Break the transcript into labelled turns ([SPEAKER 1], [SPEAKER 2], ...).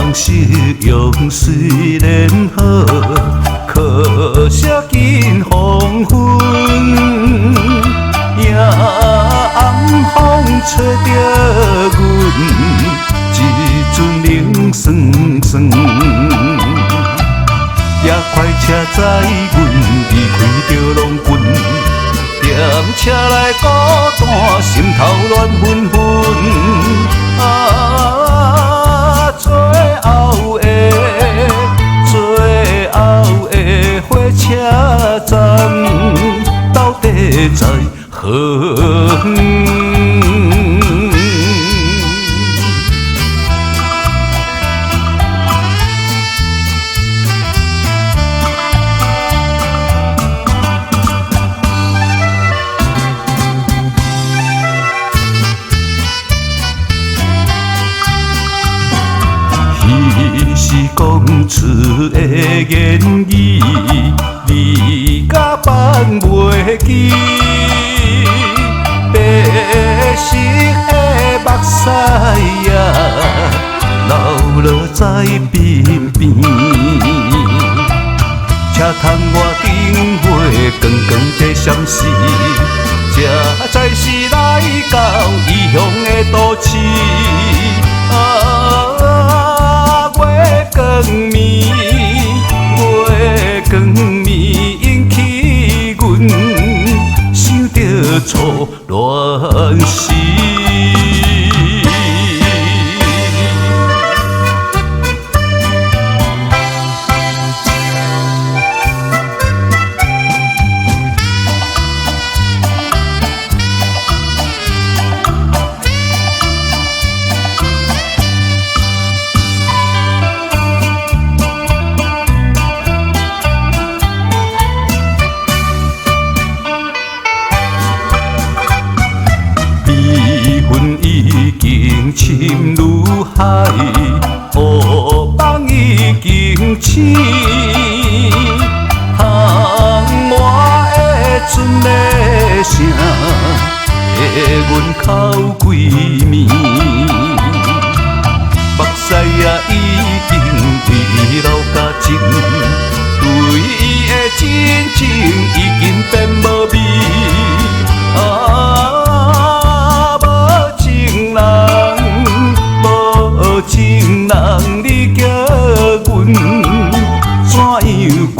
[SPEAKER 1] 往事用虽然好，可惜紧黄昏。夜暗风吹着阮，一阵冷酸酸。也快车载阮离开着龙群，踮车内孤单，心头乱纷纷。最后的火车站，到底在何方？是讲出的言语，你甲放袂记。白色的目屎也流落在鬓边，车窗外灯火光光在闪烁，这才是来到异乡的都市。月光暝引起阮想着初恋时。已经深如海，雨放已经醒，窗外的船的声，在阮口归暝，目屎也已经为流甲尽，对伊的真情已经变无味。情人，你叫阮怎样过？